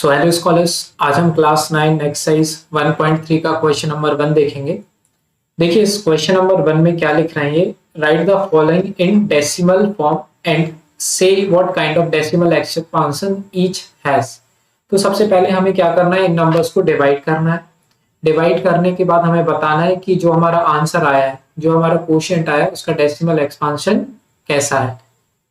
So hello scholars, आज हम class 9 exercise 1.3 का क्वेश्चन नंबर 1 देखेंगे। देखिए इस क्वेश्चन नंबर 1 में क्या लिख रहे हैं ये, write the following in decimal form and say what kind of decimal expansion each has. तो सबसे पहले हमें क्या करना है, इन नंबर्स को डिवाइड करना है। डिवाइड करने के बाद हमें बताना है कि जो हमारा आंसर आया है, जो हमारा क्वोशिएंट आया है, उसका डेसिमल एक्सपांशन कैसा है।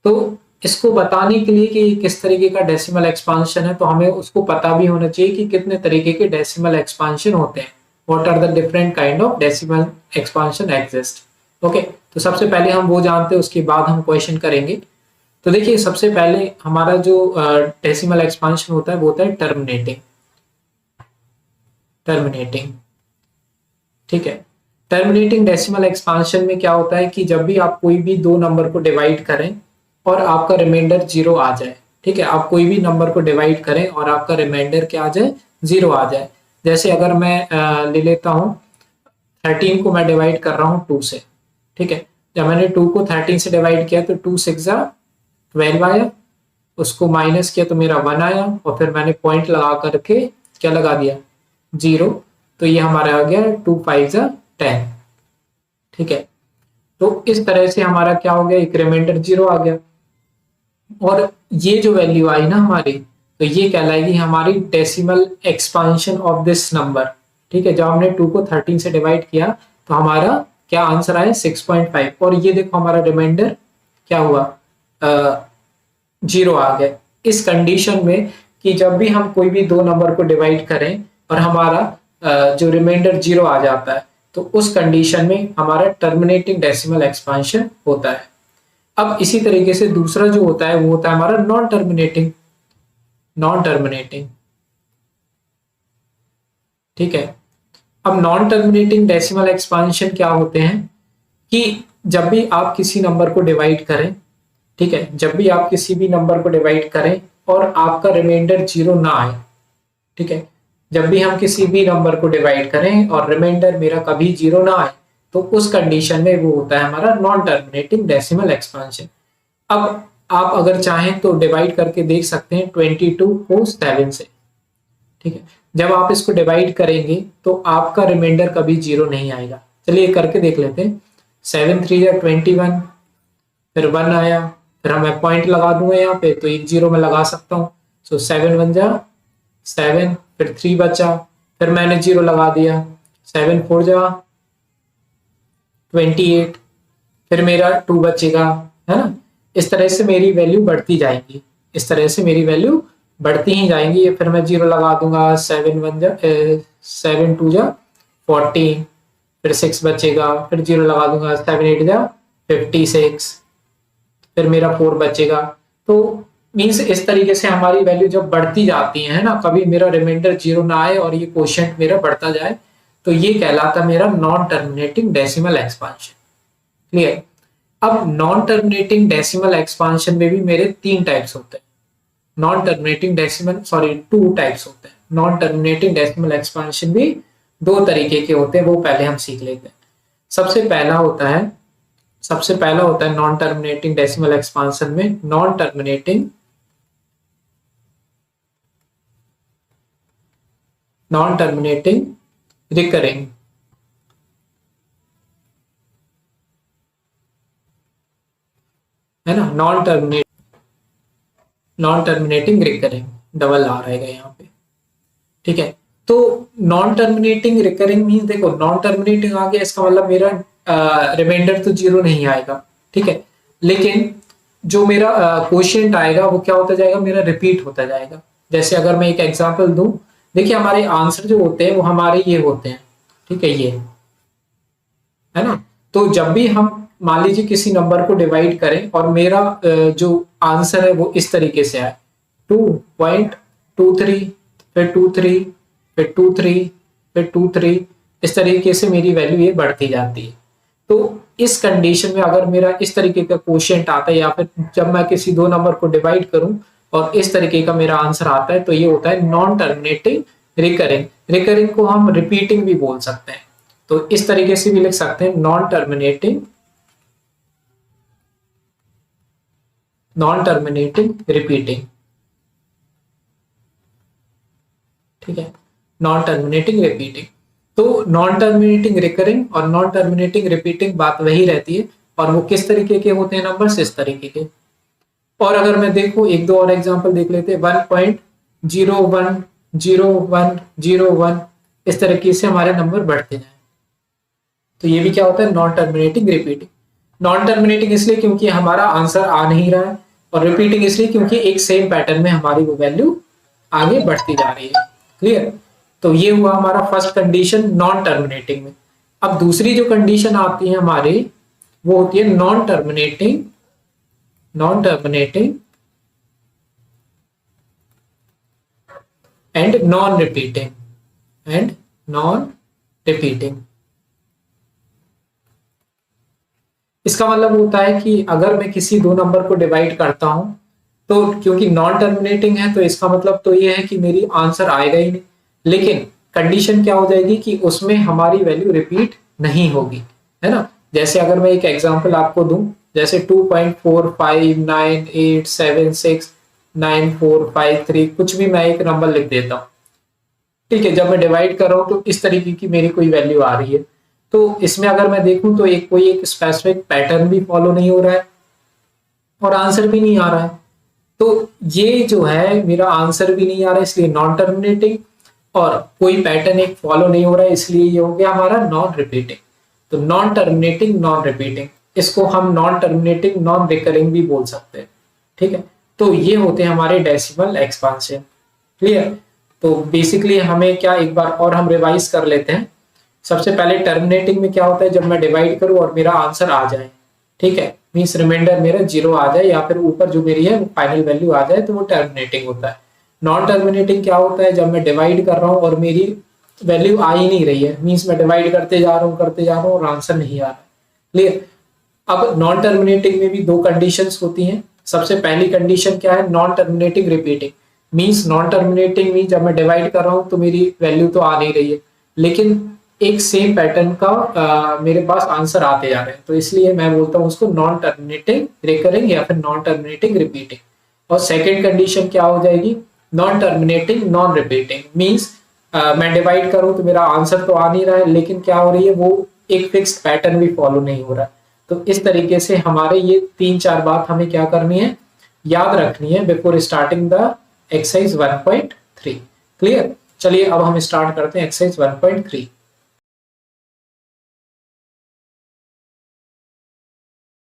तो इसको बताने के लिए कि किस तरीके का डेसिमल एक्सपांशन है, तो हमें उसको पता भी होना चाहिए कि कितने तरीके के डेसिमल एक्सपांशन होते हैं। What are the different kind of decimal expansion exist. Okay, तो सबसे पहले हम वो जानते हैं, उसके बाद हम क्वेश्चन करेंगे। तो देखिए सबसे पहले हमारा जो डेसिमल एक्सपांशन होता है वो होता है टर्मिनेटिंग। टर्मिनेटिंग, ठीक है। टर्मिनेटिंग डेसिमल एक्सपांशन में क्या होता है कि जब भी आप कोई भी दो नंबर को डिवाइड करें और आपका रिमाइंडर जीरो आ जाए, ठीक है, आप कोई भी नंबर को डिवाइड करें और आपका रिमाइंडर क्या आ जाए, जीरो आ जाए। जैसे अगर मैं ले लेता हूं 13 को मैं डिवाइड कर रहा हूं 2 से, ठीक है। जब मैंने 2 को 13 से डिवाइड किया तो 2 6 12 आया, उसको माइनस किया तो मेरा 1 आया, और फिर मैंने पॉइंट लगा करके क्या लगा दिया, जीरो। तो ये हमारा आ गया 2 5 10, ठीक है। तो इस तरह से हमारा क्या हो गया, एक रिमाइंडर जीरो आ गया, और ये जो वैल्यू आई ना हमारी, तो ये कहलाएगी हमारी decimal expansion of this number, ठीक है। जब हमने 2 को 13 से डिवाइड किया तो हमारा क्या आंसर आया 6.5, और ये देखो हमारा रिमाइंडर क्या हुआ, जीरो आ गया। इस कंडीशन में कि जब भी हम कोई भी दो नंबर को डिवाइड करें और हमारा जो रिमाइंडर जीरो आ जाता है, तो उस कंडीशन में हमारा टर्मिनेटिंग डेसिमल एक्सपांशन होता है। अब इसी तरीके से दूसरा जो होता है वो होता है हमारा नॉन टर्मिनेटिंग। नॉन टर्मिनेटिंग, ठीक है। अब नॉन टर्मिनेटिंग डेसिमल एक्सपांशन क्या होते हैं कि जब भी आप किसी नंबर को डिवाइड करें, ठीक है, जब भी आप किसी भी नंबर को डिवाइड करें और आपका रिमाइंडर जीरो ना आए, ठीक है, जब भी हम किसी भी नंबर को डिवाइड करें और रिमाइंडर मेरा कभी जीरो ना आए, तो उस कंडीशन में वो होता है हमारा नॉन टर्मिनेटिंग डेसिमल एक्सपांशन। अब आप अगर चाहें तो डिवाइड करके देख सकते हैं 22 को 7 से, ठीक है। जब आप इसको डिवाइड करेंगे तो आपका रिमाइंडर कभी जीरो नहीं आएगा। चलिए करके देख लेते हैं। 7 3 21, फिर 1 आया, फिर मैं पॉइंट लगा दूंगा यहाँ पे, तो एक जीरो में लगा सकता हूँ। सो 7 1 7, फिर 3 बचा, फिर मैंने जीरो लगा दिया, 7 4 28, फिर मेरा 2 बचेगा, है ना। इस तरह से मेरी वैल्यू बढ़ती जाएंगी, इस तरह से मेरी वैल्यू बढ़ती ही जाएंगी। फिर मैं जीरो लगा दूंगा, 7 2 14, फिर 6 बचेगा, फिर जीरो लगा दूंगा, 7 8 56, फिर मेरा 4 बचेगा। तो मीन्स इस तरीके से हमारी वैल्यू जब बढ़ती जाती है ना, कभी मेरा रिमाइंडर जीरो ना आए और ये क्वोशिएंट मेरा बढ़ता जाए, तो ये कहलाता मेरा non terminating decimal expansion. Clear. अब नॉन टर्मिनेटिंग डेसिमल एक्सपांशन में भी मेरे 3 टाइप्स होते हैं। Non terminating decimal, sorry 2 types होते हैं। नॉन टर्मिनेटिंग डेसिमल एक्सपांशन भी 2 तरीके के होते हैं, वो पहले हम सीख लेते हैं। सबसे पहला होता है नॉन टर्मिनेटिंग डेसिमल एक्सपांशन में नॉन टर्मिनेटिंग रिकरिंग, है ना। नॉन टर्मिनेटिंग रिकरिंग, डबल आ रहेगा यहाँ पे, ठीक है। तो नॉन टर्मिनेटिंग रिकरिंग मीन, देखो नॉन टर्मिनेटिंग आ गया, इसका मतलब मेरा रिमाइंडर तो जीरो नहीं आएगा, ठीक है, लेकिन जो मेरा क्वोशिएंट आएगा वो क्या होता जाएगा, मेरा रिपीट होता जाएगा। जैसे अगर मैं एक एग्जांपल दूं, देखिए हमारे आंसर जो होते हैं वो हमारे ये होते हैं, ठीक है, ये है ना। तो जब भी हम मान लीजिए किसी नंबर को डिवाइड करें और मेरा जो आंसर है वो इस तरीके से आए 2.23, फिर 23, फिर 23, फिर 23, इस तरीके से मेरी वैल्यू ये बढ़ती जाती है। तो इस कंडीशन में अगर मेरा इस तरीके का क्वोशिएंट आता है, या फिर जब मैं किसी दो नंबर को डिवाइड करूं और इस तरीके का मेरा आंसर आता है, तो ये होता है नॉन टर्मिनेटिंग रिकरिंग। रिकरिंग को हम रिपीटिंग भी बोल सकते हैं, तो इस तरीके से भी लिख सकते हैं नॉन टर्मिनेटिंग रिपीटिंग। ठीक है, नॉन टर्मिनेटिंग रिपीटिंग। तो नॉन टर्मिनेटिंग रिकरिंग और नॉन टर्मिनेटिंग रिपीटिंग बात वही रहती है, और वो किस तरीके के होते हैं नंबर्स, इस तरीके के। और अगर मैं देखूं एक दो और एग्जांपल देख लेते हैं, 1.010101 इस तरीके से हमारे नंबर बढ़ते जाए, तो ये भी क्या होता है, non terminating repeating. Non terminating इसलिए क्योंकि हमारा आंसर आ नहीं रहा है, और रिपीटिंग इसलिए क्योंकि एक सेम पैटर्न में हमारी वो वैल्यू आगे बढ़ती जा रही है। क्लियर? तो ये हुआ हमारा फर्स्ट कंडीशन नॉन टर्मिनेटिंग में। अब दूसरी जो कंडीशन आती है हमारी, वो होती है non terminating and non repeating. इसका मतलब होता है कि अगर मैं किसी दो नंबर को डिवाइड करता हूं, तो क्योंकि नॉन टर्मिनेटिंग है, तो इसका मतलब तो ये है कि मेरी आंसर आएगा ही नहीं, लेकिन कंडीशन क्या हो जाएगी कि उसमें हमारी वैल्यू रिपीट नहीं होगी, है ना। जैसे अगर मैं एक एग्जांपल आपको दूं, जैसे 2.4598769453 कुछ भी मैं एक नंबर लिख देता हूं, ठीक है। जब मैं डिवाइड कर रहा हूं तो इस तरीके की मेरी कोई वैल्यू आ रही है, तो इसमें अगर मैं देखूं तो कोई एक स्पेसिफिक पैटर्न भी फॉलो नहीं हो रहा है और आंसर भी नहीं आ रहा है। तो ये जो है मेरा आंसर भी नहीं आ रहा है, इसलिए नॉन टर्मिनेटिंग, और कोई पैटर्न एक फॉलो नहीं हो रहा है, इसलिए ये हो गया हमारा नॉन रिपीटिंग। तो नॉन टर्मिनेटिंग नॉन रिपीटिंग, इसको हम नॉन टर्मिनेटिंग नॉन रिकरिंग भी बोल सकते हैं, ठीक है। तो ये होते हैं हमारे डेसिमल एक्सपांशन। क्लियर? तो बेसिकली हमें क्या, एक बार और हम रिवाइज कर लेते हैं। सबसे पहले टर्मिनेटिंग में क्या होता है, जब मैं डिवाइड करूं और मेरा आंसर आ जाए, ठीक है, मींस रिमाइंडर मेरा 0 आ जाए, या फिर ऊपर जो मेरी है वो फाइनल वैल्यू आ जाए, तो वो टर्मिनेटिंग होता है। नॉन टर्मिनेटिंग क्या होता है, जब मैं डिवाइड कर रहा हूं और मेरी वैल्यू आ ही नहीं रही है, मींस मैं डिवाइड करते जा रहा हूं और आंसर नहीं आ रहा। क्लियर? अब नॉन टर्मिनेटिंग में भी दो कंडीशंस होती हैं। सबसे पहली कंडीशन क्या है, non terminating repeating, means non terminating में जब मैं डिवाइड कर रहा हूं तो मेरी वैल्यू तो आ नहीं रही है, लेकिन एक सेम पैटर्न का मेरे पास आंसर आते जा रहे हैं, तो इसलिए मैं बोलता हूं उसको नॉन टर्मिनेटिंग रिकरिंग या फिर नॉन टर्मिनेटिंग रिपीटिंग। और सेकंड कंडीशन क्या हो जाएगी, non terminating non repeating, means मैं डिवाइड करूं तो मेरा आंसर तो आ नहीं रहा है, लेकिन क्या हो रही है, वो एक फिक्स्ड पैटर्न भी फॉलो नहीं हो रहा है। तो इस तरीके से हमारे ये 3-4 बात हमें क्या करनी है, याद रखनी है before starting the exercise 1.3। Clear? चलिए अब हम स्टार्ट करते हैं एक्सरसाइज 1.3।